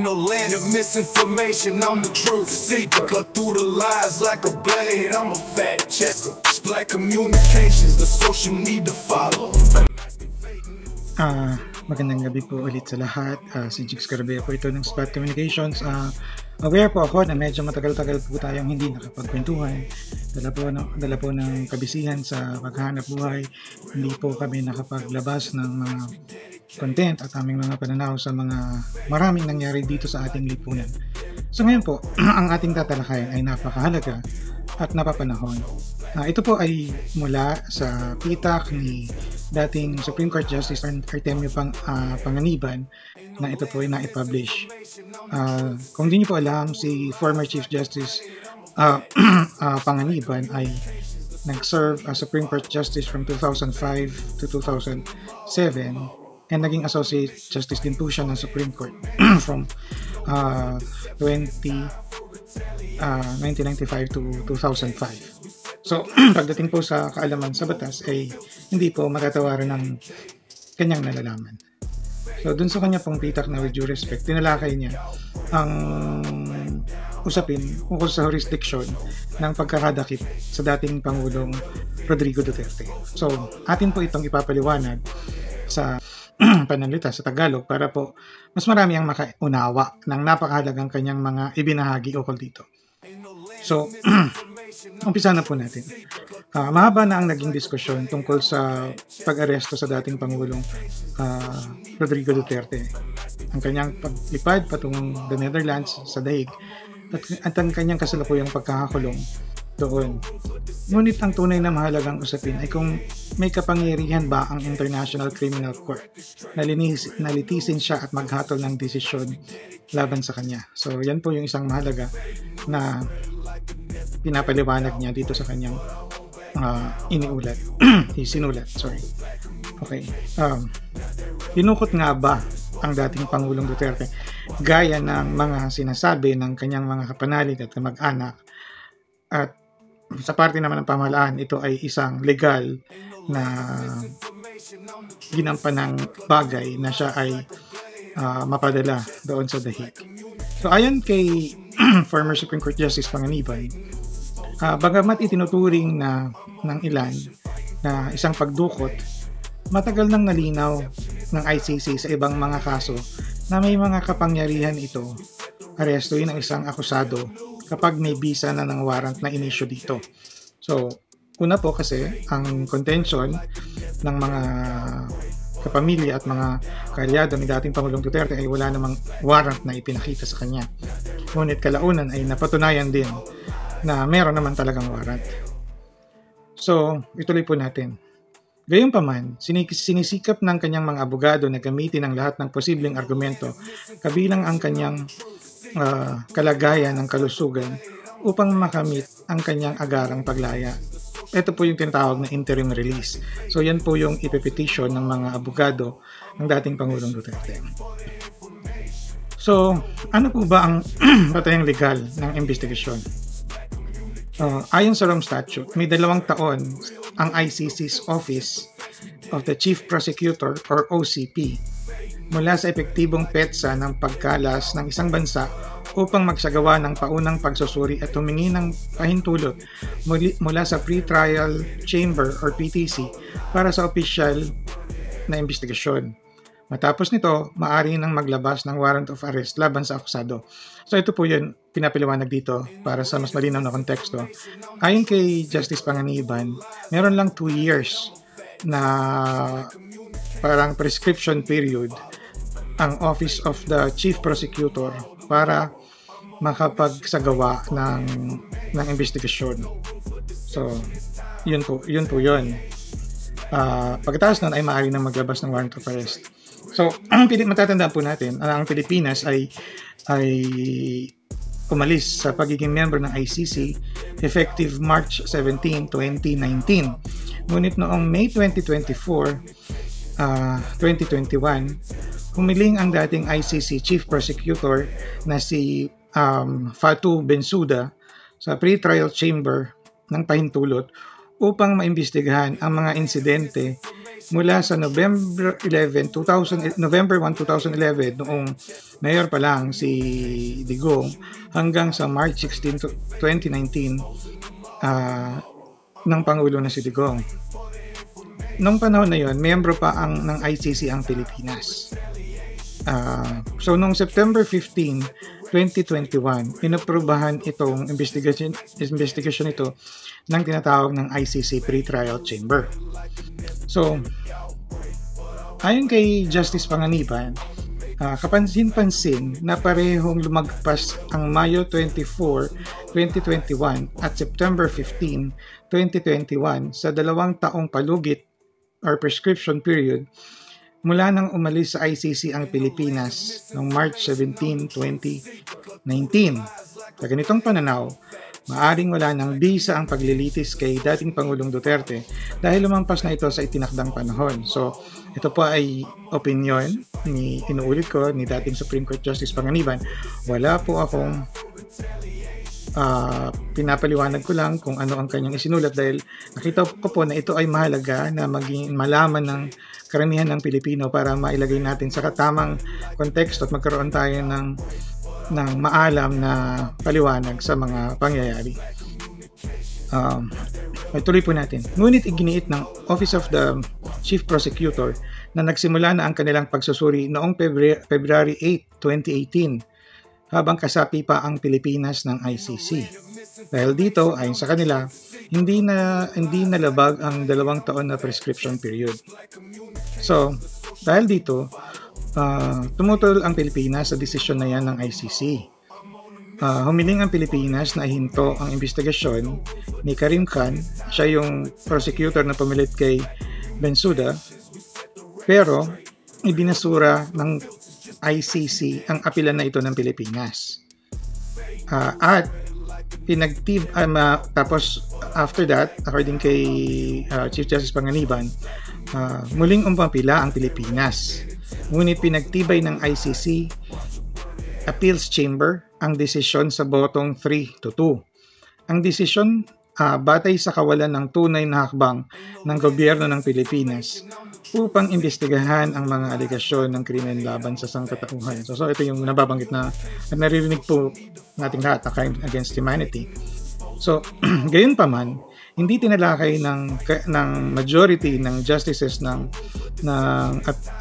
Ain't no land of misinformation, I'm the truth seeker. Cut through the lies like a blade, I'm a fact checker. Black communications, the social need to follow. Magandang gabi po ulit sa lahat. Si Jigs Carabea po ito ng Spot Communications. Aware po ako na medyo matagal-tagal po tayong hindi nakapagkwentuhan. Dala po ng kabisihan sa paghahanap buhay. Hindi po kami nakapaglabas ng mga content at aming mga pananaw sa mga maraming nangyari dito sa ating lipunan. So ngayon po, ang ating tatalakayan ay napakahalaga at napapanahon. Ito po ay mula sa pitak ni dating Supreme Court Justice Artemio Panganiban na ito po ay na-publish. Kung di niyo po alam, si former Chief Justice Panganiban ay nag-serve as Supreme Court Justice from 2005 to 2007 and naging Associate Justice din po siya ng Supreme Court from 1995 to 2005. So, pagdating po sa kaalaman sa batas ay hindi po matatawaran ng kanyang nalalaman. So, dun sa kanya pong pitak na with due respect, tinalakay niya ang usapin ukol sa jurisdiction ng pagkakadakip sa dating Pangulong Rodrigo Duterte. So, atin po itong ipapaliwanag sa pananalita sa Tagalog para po mas marami ang makaunawa ng napakahalagang kanyang mga ibinahagi ukol dito. So, umpisa na po natin. Mahaba na ang naging diskusyon tungkol sa pag-aresto sa dating Pangulong Rodrigo Duterte. Ang kanyang paglipad patungong the Netherlands sa daig at ang kanyang kasalukuyang pagkakakulong doon. Ngunit ang tunay na mahalagang usapin ay kung may kapangyarihan ba ang International Criminal Court na litisin siya at maghatol ng desisyon laban sa kanya. So, yan po yung isang mahalaga na pinapaliwanag niya dito sa kanyang sinulat. Okay. Dinukot nga ba ang dating Pangulong Duterte gaya ng mga sinasabi ng kanyang mga kapanalig at kamag-anak, at sa parte naman ng pamahalaan, ito ay isang legal na ginampanang bagay na siya ay mapadala doon sa dahig. So ayon kay former Supreme Court Justice Panganiban, bagamat itinuturing ng ilan na isang pagdukot, matagal nang nalinaw ng ICC sa ibang mga kaso na may mga kapangyarihan ito arestuin ang isang akusado kapag may bisa na ng warrant na inisyu dito. So, una po kasi ang contention ng mga kapamilya at mga kaalyado ni dating Pangulong Duterte ay wala namang warrant na ipinakita sa kanya. Ngunit kalaunan ay napatunayan din na meron naman talagang warrant. So, ituloy po natin. Gayunpaman, sinisikap ng kanyang mga abogado na gamitin ang lahat ng posibleng argumento kabilang ang kanyang kalagayan ng kalusugan upang makamit ang kanyang agarang paglaya. Ito po yung tinatawag na interim release. So yan po yung ipepetition ng mga abogado ng dating Pangulong Duterte. So, ano po ba ang batayang legal ng investigasyon? Ayon sa Rome Statute, may 2 taon ang ICC's Office of the Chief Prosecutor or OCP mula sa epektibong petsa ng pagkalas ng isang bansa upang magsagawa ng paunang pagsusuri at humingi ng pahintulot mula sa Pre-Trial Chamber or PTC para sa opisyal na investigasyon. Matapos nito, maaari nang maglabas ng warrant of arrest laban sa akusado. So ito po yun, pinapaliwanag dito para sa mas malinaw na konteksto. Ayon kay Justice Panganiban, meron lang 2 years na parang prescription period ang Office of the Chief Prosecutor para makapagsagawa ng investigasyon. So, yun po yun. Pagkatapos nun ay maaari nang maglabas ng warrant of arrest. So, matatandaan po natin, ang Pilipinas ay umalis sa pagiging member ng ICC effective March 17, 2019. Ngunit noong May 2021, humiling ang dating ICC Chief Prosecutor na si Fatou Bensouda sa pre-trial chamber ng pahintulot upang maimbestigahan ang mga insidente mula sa November 1, 2011 noong mayor pa lang si Digong hanggang sa March 16, 2019 ng Pangulo na si Digong. Noong panahon na yon, miyembro pa ng ICC ang Pilipinas. So noong September 15, 2021, inaprubahan itong investigation ito ng tinatawag ng ICC Pre-Trial Chamber. So, ayon kay Justice Panganiban, kapansin-pansin na parehong lumagpas ang Mayo 24, 2021 at September 15, 2021 sa 2 taong palugit or prescription period mula nang umalis sa ICC ang Pilipinas noong March 17, 2019. Sa ganitong pananaw, maaring wala ng bisa ang paglilitis kay dating Pangulong Duterte dahil lumampas na ito sa itinakdang panahon. So, ito po ay opinion inuulit ko, ni dating Supreme Court Justice Panganiban. Wala po akong pinapaliwanag ko lang kung ano ang kanyang isinulat dahil nakita ko po na ito ay mahalaga na maging malaman ng karamihan ng Pilipino para mailagay natin sa katamang konteksto at magkaroon tayo ng maalam na paliwanag sa mga pangyayari. Tuloy po natin. Ngunit iginiit ng Office of the Chief Prosecutor na nagsimula na ang kanilang pagsusuri noong February 8, 2018 habang kasapi pa ang Pilipinas ng ICC. Dahil dito, ayon sa kanila, hindi nalabag ang 2 taon na prescription period. So, dahil dito, tumutol ang Pilipinas sa desisyon na yan ng ICC. Humiling ang Pilipinas na ihinto ang investigasyon ni Karim Khan, siya yung prosecutor na pumilit kay Bensouda, pero ibinasura ng ICC ang apilan na ito ng Pilipinas. At tapos after that, according kay Chief Justice Panganiban, muling umpapila ang Pilipinas. Ngunit pinagtibay ng ICC Appeals Chamber ang desisyon sa botong 3-2. Ang desisyon batay sa kawalan ng tunay na hakbang ng gobyerno ng Pilipinas upang imbestigahan ang mga alegasyon ng krimen laban sa sangkatauhan. So ito yung nababanggit na naririnig po nating lahat, crime against humanity. So, gayon pa man, hindi tinalakay ng majority ng justices ng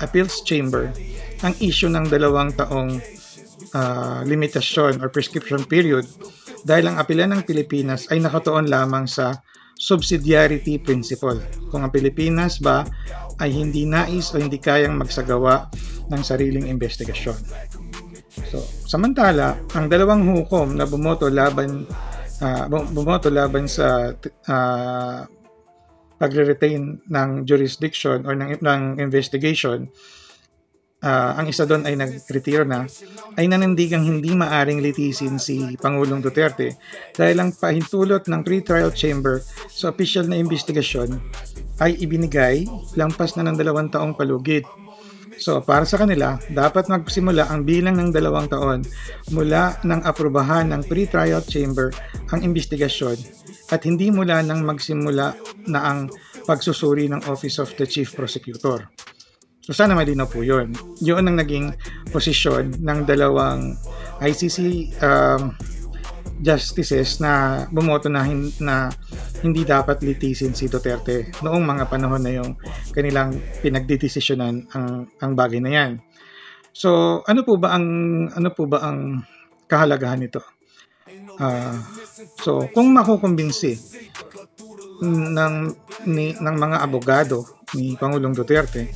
Appeals Chamber ang issue ng 2 taong limitasyon or prescription period dahil ang apilan ng Pilipinas ay nakatuon lamang sa subsidiarity principle. Kung ang Pilipinas ba ay hindi nais o hindi kayang magsagawa ng sariling investigasyon. So, samantala, ang 2 hukom na bumoto laban sa pagre-retain ng jurisdiction or ng investigation, ang isa doon ay nag-retire na, ay nanindigang hindi maaring litisin si Pangulong Duterte dahil ang pahintulot ng pre-trial chamber sa official na investigasyon ay ibinigay lampas na ng 2 taong palugit. So, para sa kanila, dapat magsimula ang bilang ng 2 taon mula ng aprubahan ng pre-trial chamber ang investigasyon at hindi mula nang magsimula na ang pagsusuri ng Office of the Chief Prosecutor. So, sana malinaw po yun. Yun ang naging posisyon ng 2 ICC justices na bumoto na hindi dapat litisin si Duterte noong mga panahon na yung kanilang pinagdidesisyonan ang bagay na yan. So, ano po ba ang kahalagahan nito? So, kung makukumbinsi ng mga abogado ni Pangulong Duterte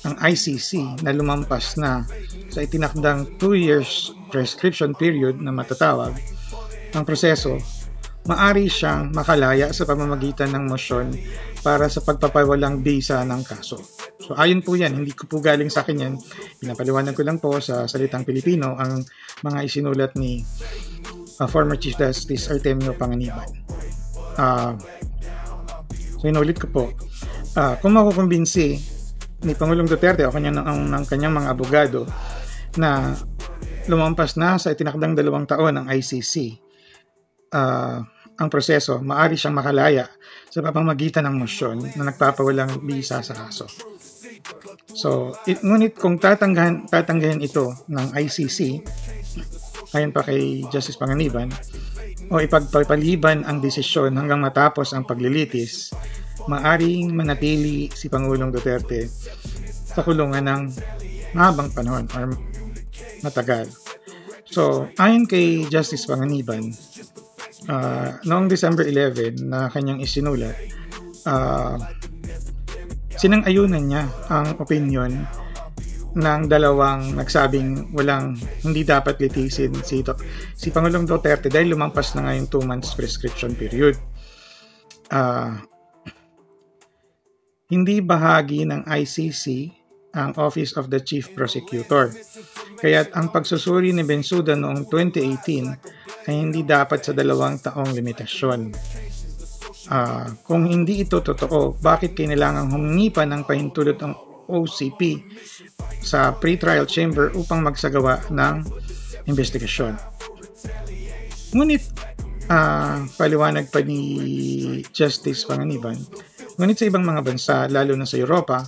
ang ICC na lumampas na sa itinakdang 2 years prescription period na matatawag ang proseso, maari siyang makalaya sa pamamagitan ng motion para sa pagpapawalang bisa ng kaso. So ayon po yan, hindi ko po galing sa akin yan, pinapaliwanag ko lang po sa salitang Pilipino ang mga isinulat ni former Chief Justice Artemio Panganiban. So inulit ko po, kung makukumbinsi ni Pangulong Duterte o ng kanyang mga abogado na lumampas na sa itinakdang 2 taon ng ICC ang proseso, maaari siyang makalaya sa pamamagitan ng motion na nagpapawalang bisa sa kaso. So, ngunit kung tatanggahin ito ng ICC, ayon pa kay Justice Panganiban, o ipagpapaliban ang desisyon hanggang matapos ang paglilitis, maaring manatili si Pangulong Duterte sa kulungan ng mahabang panahon or matagal. So, ayon kay Justice Panganiban, noong December 11 na kanyang isinulat, sinang-ayunan niya ang opinion ng dalawang nagsabing hindi dapat litisin si Pangulong Duterte dahil lumampas na nga yung 2 months prescription period. Hindi bahagi ng ICC ang Office of the Chief Prosecutor. Kaya't ang pagsusuri ni Bensouda noong 2018 ay hindi dapat sa 2 taong limitasyon. Kung hindi ito totoo, bakit kailangang humingi pa ng pahintulot ang OCP sa pre-trial chamber upang magsagawa ng investigasyon? Ngunit paliwanag pa ni Justice Panganiban, ngunit sa ibang mga bansa, lalo na sa Europa,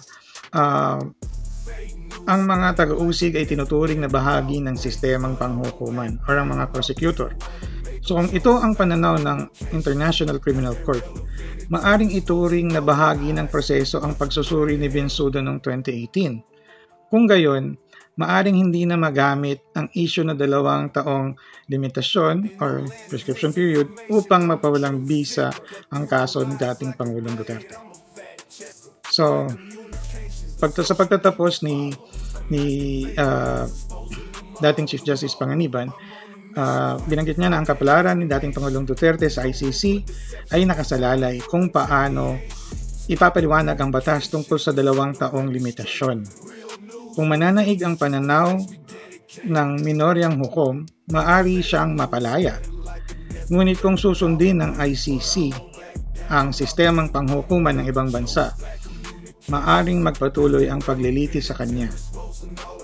ang mga taga-usig ay tinuturing na bahagi ng sistemang panghukuman o ang mga prosecutor. So kung ito ang pananaw ng International Criminal Court, maaring ituring na bahagi ng proseso ang pagsusuri ni Bensouda noong 2018. Kung gayon, maaring hindi na magamit ang issue na 2 taong limitasyon or prescription period upang mapawalang bisa ang kaso ng dating Pangulong Duterte. So, sa pagtatapos ni dating Chief Justice Panganiban, binanggit niya na ang kapalaran ni dating Pangulong Duterte sa ICC ay nakasalalay kung paano ipapaliwanag ang batas tungkol sa 2 taong limitasyon. Kung mananaig ang pananaw ng minoryang hukom, maaari siyang mapalaya. Ngunit kung susundin ng ICC ang sistemang panghukuman ng ibang bansa, maaring magpatuloy ang paglilitis sa kanya.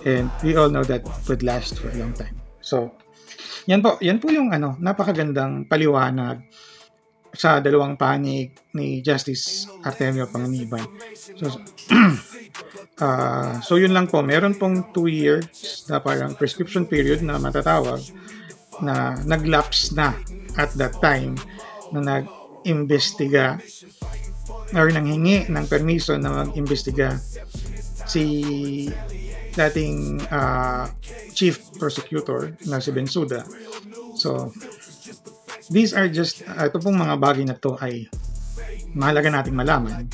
And we all know that would last for a long time. So, yan po yung napakagandang paliwanag sa 2 panig ni Justice Artemio Panganiban. So yun lang po, meron pong 2 years na parang prescription period na matatawag na naglapse na at that time na nag-imbestiga or nanghingi ng permiso na mag-imbestiga si dating chief prosecutor na si Bensouda. So these are just ito pong mga bagay na to ay mahalaga nating malaman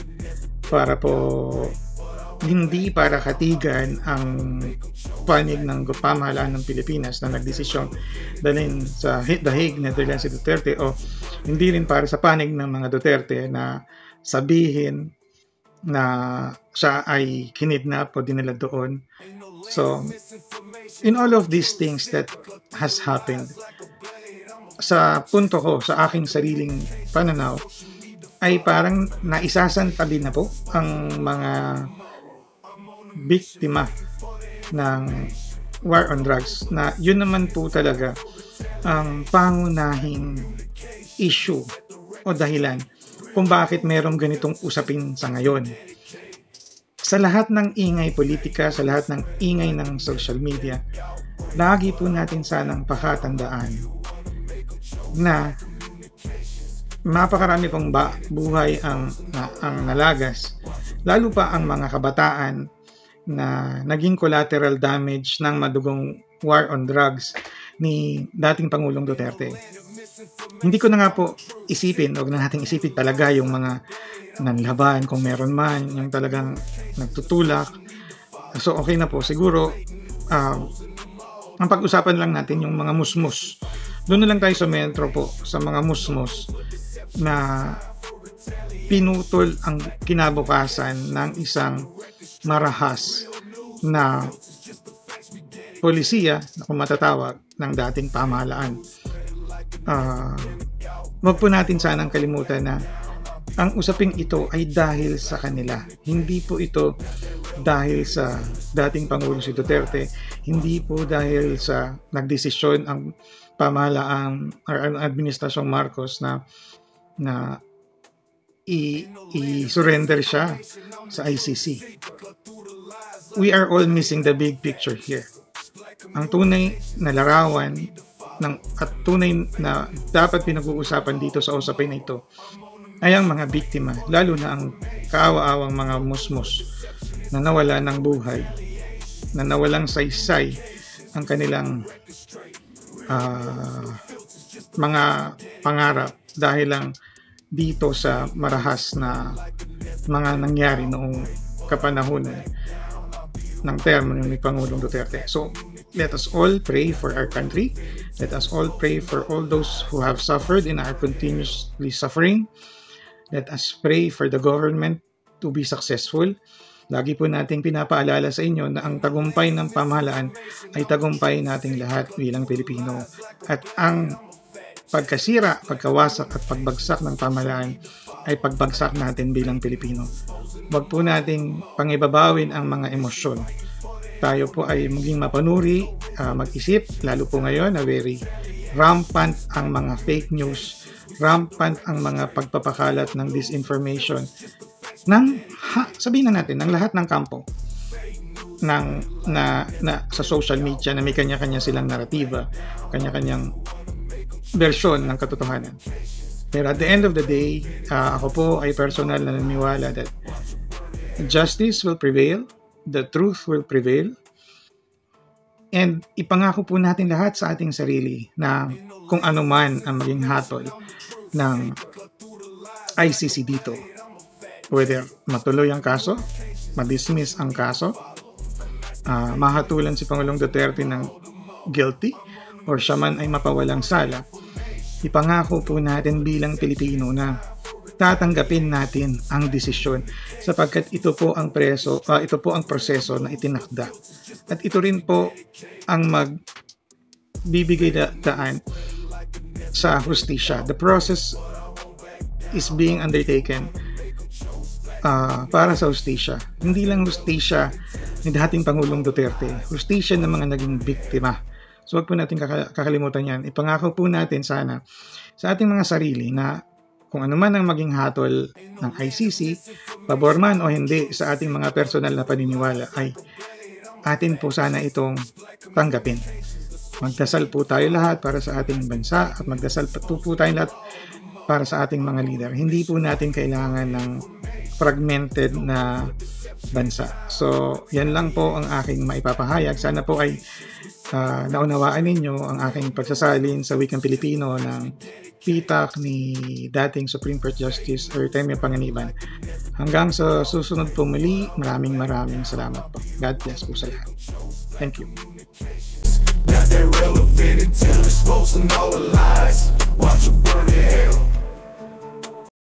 para po hindi para katigan ang panig ng pamahalaan ng Pilipinas na nagdesisyon dalhin sa The Hague, Netherlands si Duterte, o hindi rin para sa panig ng mga Duterte na sabihin na siya ay kinidnap o dinala doon. So, in all of these things that has happened, sa punto ko, sa aking sariling pananaw, ay parang naisasantabi na po ang mga biktima ng war on drugs na yun naman po talaga ang pangunahing issue o dahilan kung bakit merong ganitong usapin sa ngayon. Sa lahat ng ingay politika, sa lahat ng ingay ng social media, lagi po natin sanang pakatandaan na napakarami pong buhay ang nalagas, lalo pa ang mga kabataan na naging collateral damage ng madugong war on drugs ni dating Pangulong Duterte. Hindi ko na nga po isipin, huwag na nating isipin talaga yung mga nanlaban, kung meron man, yung talagang nagtutulak. So okay na po, siguro ang pag-usapan lang natin yung mga musmus. Doon na lang tayo sa metro po, sa mga musmus na pinutol ang kinabukasan ng isang marahas na polisiya na kung matatawag ng dating pamahalaan. Wag po natin sanang kalimutan na ang usaping ito ay dahil sa kanila. Hindi po ito dahil sa dating Pangulong si Duterte, hindi po dahil sa nagdesisyon ang pamahalaang or ang administrasyong Marcos na i-surrender siya sa ICC. We are all missing the big picture here. Ang tunay na larawan at tunay na dapat pinag-uusapan dito sa usapin na ito ay ang mga biktima, lalo na ang kaawa-awang mga musmos na nawala ng buhay, na nawalang saysay ang kanilang mga pangarap dahil lang dito sa marahas na mga nangyari noong kapanahonan ng termo ni Pangulong Duterte. So, let us all pray for our country. Let us all pray for all those who have suffered and are continuously suffering. Let us pray for the government to be successful. Lagi po nating pinapaalala sa inyo na ang tagumpay ng pamahalaan ay tagumpay nating lahat bilang Pilipino. At ang pagkasira, pagkawasak at pagbagsak ng pamahalaan ay pagbagsak natin bilang Pilipino. Huwag po nating pangibabawin ang mga emosyon. Tayo po ay maging mapanuri, mag-isip, lalo po ngayon na very rampant ang mga fake news, rampant ang mga pagpapakalat ng disinformation sabihin na natin, ng lahat ng kampo na sa social media na may kanya-kanya silang naratiba, kanya-kanyang version ng katotohanan. Pero at the end of the day, ako po ay personal na naniniwala that justice will prevail, the truth will prevail, and ipangako po natin lahat sa ating sarili na kung ano man ang maging hatol ng ICC dito, whether matuloy ang kaso, madismiss ang kaso, mahatulan si Pangulong Duterte ng guilty, or siya man ay mapawalang sala, ipangako po natin bilang Pilipino na tatanggapin natin ang desisyon sapagkat ito po ang proseso na itinakda. At ito rin po ang magbibigay daan sa hustisya. The process is being undertaken para sa hustisya. Hindi lang hustisya ni dating Pangulong Duterte, hustisya ng mga naging biktima. So wag po natin kakalimutan yan. Ipangako po natin sana sa ating mga sarili na kung ano man ang maging hatol ng ICC, pabor man o hindi sa ating mga personal na paniniwala, ay atin po sana itong tanggapin. Magdasal po tayo lahat para sa ating bansa at magdasal po tayo lahat para sa ating mga leader. Hindi po natin kailangan ng fragmented na bansa. So, yan lang po ang aking maipapahayag. Sana po ay naunawaan ninyo ang aking pagsasalin sa wikang Pilipino ng pitak ni dating Supreme Court Justice Artemio Panganiban. Hanggang sa susunod po muli, maraming salamat po. God bless po sa lahat. Thank you. Now they're relevant until exposing all the lies.